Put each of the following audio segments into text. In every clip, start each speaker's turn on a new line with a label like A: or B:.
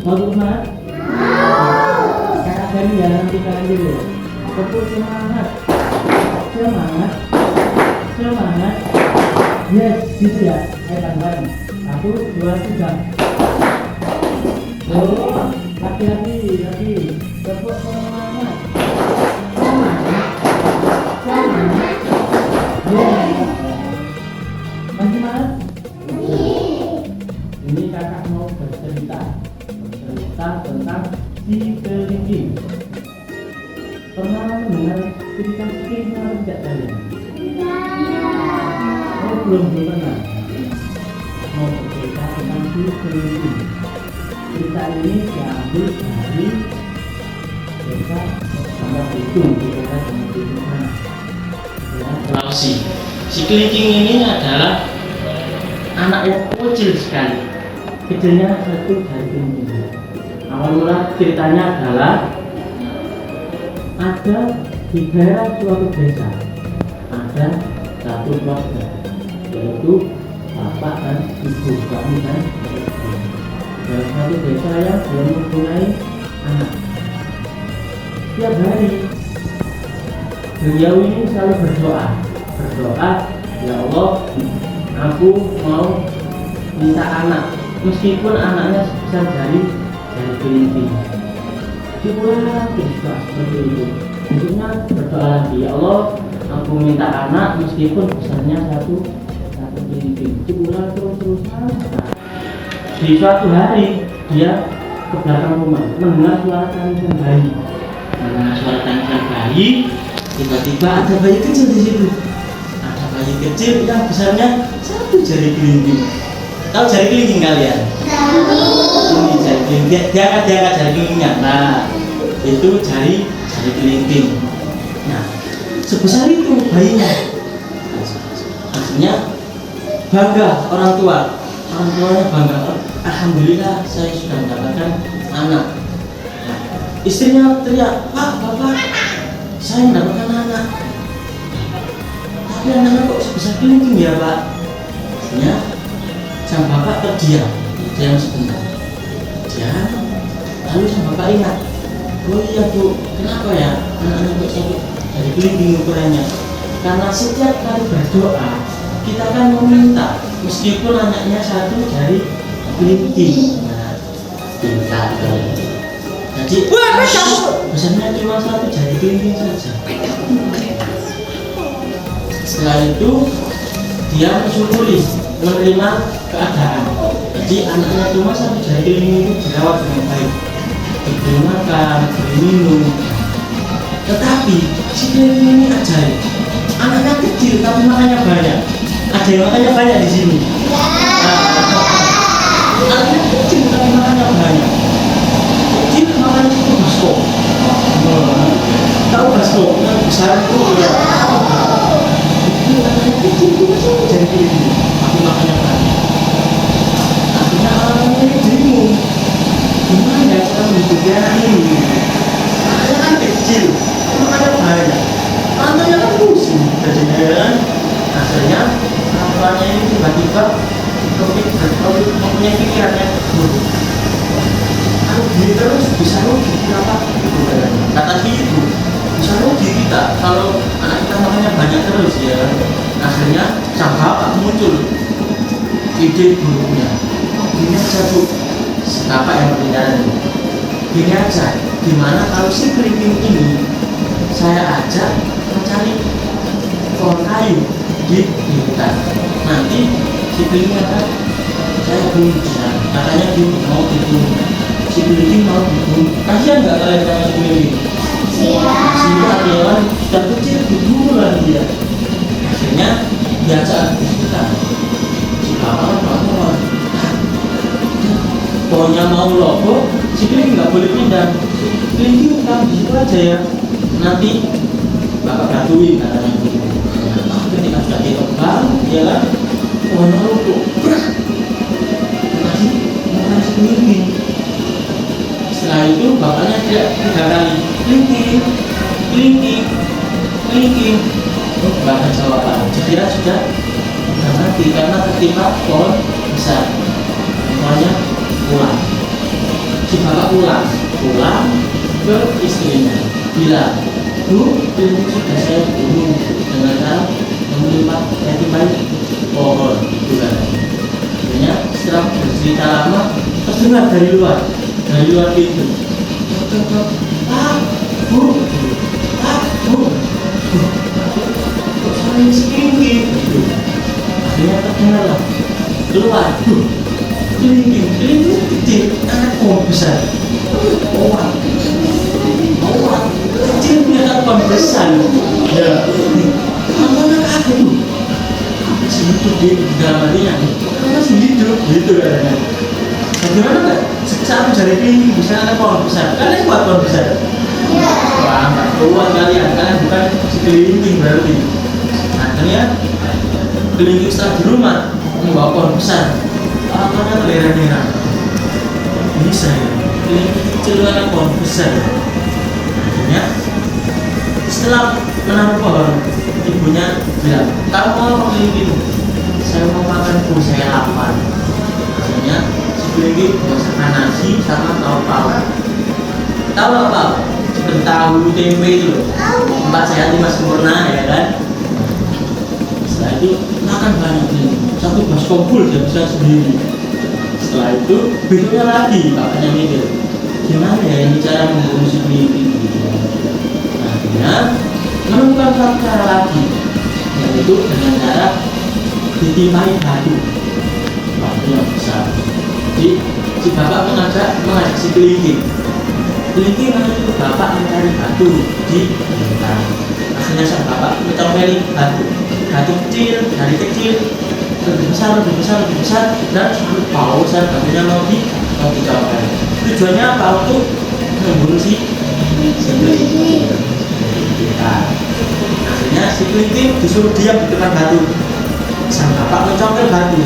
A: Mau semangat? Kakak dari ya nanti kalian dulu. Tepuk semangat. Semangat. Semangat. Yes, gitu ya. Ayo bareng. 1, 2, 3. Oh, lagi. Tepuk semangat. Semangat. Semangat. Yes. Masih semangat? Ini kakak mau bercerita tentang si kelinci. Pernah mendengar cerita si kelinci atau tidak kalian? Oh, belum pernah. Mau bercerita tentang si kelinci. Cerita ini diambil dari desa Tambak Bitung di kota Tambak Bitung sana. Sulawesi. Si kelinci ini adalah anak yang kecil sekali. Kecilnya satu dari kelinci. Awal mula ceritanya adalah ada di daerah suatu desa ada satu keluarga, yaitu bapak dan ibu, suami dan istri. Dalam satu desa yang belum mempunyai anak. Setiap hari beliau ini selalu berdoa, ya Allah, aku mau minta anak, meskipun anaknya sebesar dari kelinci. Diulang juga seperti itu. Berikutnya berdoa lagi, ya Allah, aku minta anak meskipun besarnya satu kelinci. Diulang terus-terusan. Di suatu hari dia ke belakang rumah mendengar suara tangisan bayi. Tiba-tiba ada bayi kecil di situ. Ada bayi kecil yang besarnya satu jari kelinci. Tahu jari kelinci kalian? Ini jari kelinci, dia angkat jari kelingkingnya. Nah, itu jari kelinci. Nah, sebesar itu bayinya. Akhirnya bangga orang tuanya bangga. Alhamdulillah saya sudah mendapatkan anak. Nah, istrinya teriak, Pak, Bapak, saya mendapatkan anak. Tapi anaknya kok sebesar kelinci ya, Pak? Akhirnya sang bapak terdiam sebentar. Lalu sang bapak ingat, oh iya Bu, kenapa ya anaknya kok satu dari kelinci ukurannya? Karena setiap kali berdoa kita kan meminta meskipun anaknya satu dari kelinci. Nah, pintar kali. Jadi besarnya cuma satu dari kelinci saja. Setelah itu dia mensyukuri, menerima keadaan. Jadi anaknya cuma satu jari kelinci itu dirawat dengan baik, diberi makan, diberi minum. Tetapi si kelinci ini ajaib. Anaknya kecil tapi makannya banyak. Ada yang makannya banyak di sini. Anaknya kecil tapi makannya banyak. Kecil makannya itu basko. Tahu basko? Yang besar itu ya. Anaknya kecil itu jari kelinci tapi makannya banyak. Akhirnya orangnya bingung, gimana ya cara mendidik anak ini? Anaknya kan kecil, makannya banyak, orangnya kan pusing. Jadinya akhirnya orang tuanya ini tiba-tiba mempunyai pikiran yang buruk. Kalau gini terus bisa rugi kenapa? Kata si ibu, bisa rugi kita kalau anak kita makannya banyak terus ya. Akhirnya sang bapak muncul ide buruknya. Gini aja Bu, apa yang berjalan ini? Gini aja, gimana kalau si kelinci ini saya ajak mencari pohon kayu di hutan. Nanti si kelinci akan saya bunuh di sana. Katanya dia mau dibunuh. Si kelinci mau dibunuh. Kasihan nggak kalian sama si kelinci? Kasihan ya kan, sudah kecil dibunuh lagi dia. Akhirnya diajak di hutan. Si bapak kan pohonnya mau lobo, si kelinci nggak boleh pindah. Kelinci utang di situ aja ya. Nanti bapak bantuin katanya. Ketika sudah ditebang, dia kan pohonnya runtuh. Masih kelinci. Setelah itu bapaknya tidak 3 kali, kelinci. Oh, nggak ada jawaban. Jadi dia sudah mati karena ketika pohon besar. Semuanya pulang. Si bapak pulang ke istrinya, bilang, Bu, ini sudah saya bunuh dengan cara menyimpan yatim pohon, gitu kan. Akhirnya setelah bercerita lama, terdengar dari luar pintu, Pak, Bu, kok suara ini setinggi? Akhirnya terdengar lah, keluar, kelingking kecil, anak pohon besar, pohon kecil punya pohon besar, ya, anak kaget tuh, masih hidup di dalam hatinya, masih hidup, gitu kan? Bagaimana nggak? Saat mencari kelingking bisa ada pohon besar, kalian buat pohon besar? Wah, nggak keluar kalian bukan si kelingking berarti. Nah, akhirnya kelingking setelah di rumah membawa pohon besar, kalian terlera-lera. Bisa ya, kelingking kecil ada pohon besar. Akhirnya setelah menanam pohon, ibunya bilang, kamu mau apa kelingking? Saya mau makan bu, saya lapar. Akhirnya si kelingking masakan nasi sama tahu apa? Seperti tahu tempe itu loh, 4 sehat 5 sempurna, ya kan? Setelah itu makan banyak nih, 1 baskom full dia bisa sendiri. Setelah itu besoknya lagi bapaknya mikir, gimana ya ini cara membunuh si kelingking gitu. Nah, akhirnya menemukan satu cara lagi, yaitu dengan cara ditimpai batu yang besar. Jadi si bapak mengajak si kelingking menuju bapak mencari batu di hutan. Akhirnya sang bapak mencari batu kecil, dari kecil lebih besar, dan selalu besar batunya mau dicopet. Tujuannya apa? Untuk membunuh si kelingking. Akhirnya si kelingking disuruh diam di depan batu. Sang bapak mencongkel batu.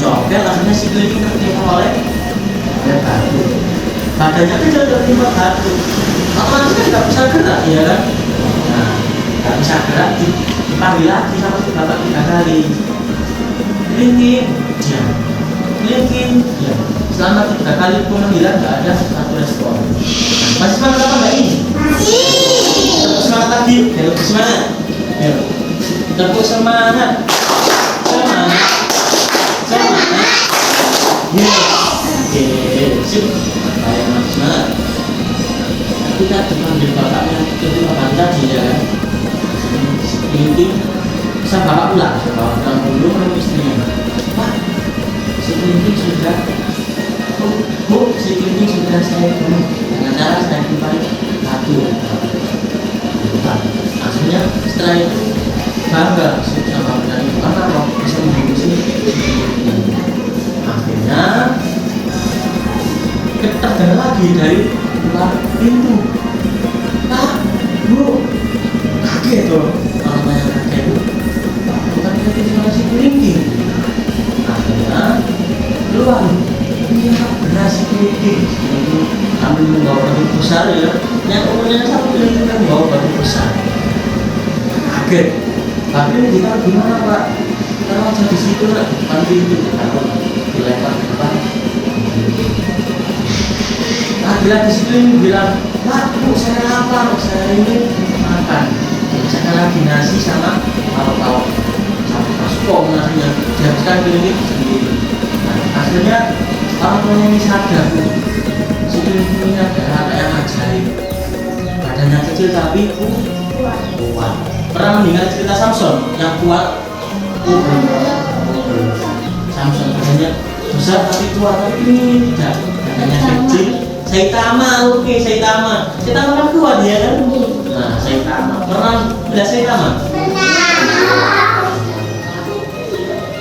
A: Akhirnya si kelingking tertimpa oleh batu. Badannya kecil tertimpa batu, otomatis kan nggak bisa gerak, ya kan? Nah, nggak bisa gerak, dipanggil lagi sama si bapak 3 kali. Kelingking, diam. Selama 3 kali pemanggilan nggak ada satu respon. Masih semangat apa nggak ini? Masih semangat lagi, ya lebih semangat. Tepuk semangat. Oke, sip. Kayak masih kita dipanggil bapaknya kedua kali tadi, ya kan? Kelingking sang bapak pulang dulu ke istrinya. Pak, si kelingking sudah saya bunuh dengan cara saya timpai batu. Akhirnya setelah itu bangga sama bapak itu karena bisa membunuh si kelingking. Akhirnya terdengar lagi dari luar pintu, Pak, Bu, kaget loh. Orang yang kaget itu bukan kaget sama si kelingking. Akhirnya keluar, iya benar si kelingking. Kami membawa batu besar, ya, yang umurnya 1 kelingking kan membawa batu besar. Kaget, tapi kita gimana Pak? Kalau aja di situ lah, bukan pintu, kalau dilempar ke depan. Bila di situ bilang, Pak, Bu, saya lapar, saya ini makan. Saya lagi nasi sama lauk-lauk. Satu baskom nasinya, dihabiskan kelingking sendiri. Nah, akhirnya orang tuanya ini sadar, si kelingking ini adalah yang ajaib. Badannya kecil tapi kuat. Pernah mendengar cerita Samson yang kuat? Samson badannya besar tapi kuat, tapi ini tidak, badannya kecil. Saitama kan kuat, ya kan? Nah, Saitama pernah belajar Saitama?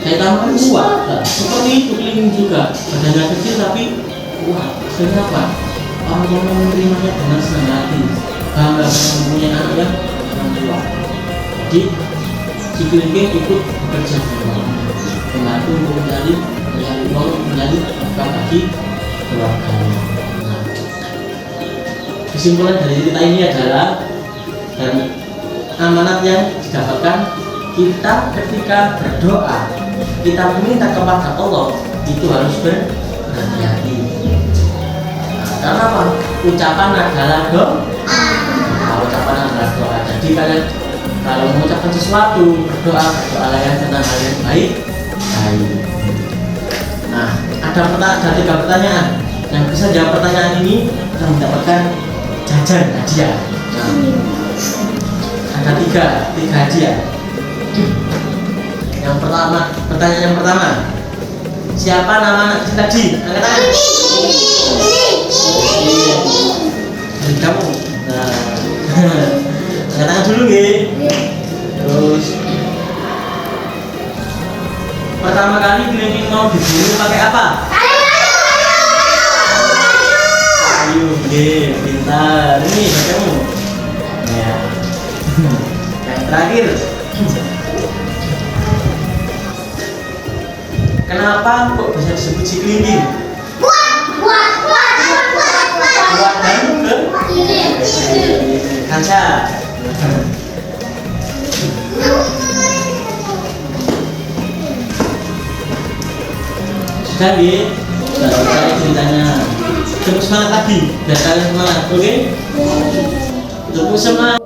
A: Saitama kan kuat, nah, seperti itu kelingking juga, badannya kecil tapi kuat. Akhirnya apa? Orang yang menerimanya dengan senang hati, bangga karena mempunyai anak yang kuat. Jadi si kelingking ikut bekerja membantu untuk menjadi uang, menjadi bagi keluarganya. Kesimpulan dari cerita ini adalah dari amanat yang didapatkan kita ketika berdoa, kita meminta kepada Allah itu harus berhati-hati. Karena apa? Ucapan adalah doa. Nah, ucapan adalah doa. Jadi kalian kalau mengucapkan sesuatu, berdoa yang tentang hal yang baik. Nah, ada 3 pertanyaan. Yang bisa jawab pertanyaan ini akan mendapatkan jajan hadiah. Nah, ada 3 hadiah. Yang pertama, pertanyaan yang pertama. Siapa nama anak kecil tadi? Angkat tangan. Dari kamu. Nah, angkat tangan dulu nih. Terus pertama kali kelingking mau dibunuh pakai apa? Kayu. Pintar. Ini kamu. Ya. Yang terakhir. Kenapa kok bisa disebut si kelingking? Buat dan kaca. Sudah nih, selesai ceritanya. Tepuk semangat lagi, biar kalian semangat, oke? Tepuk semangat.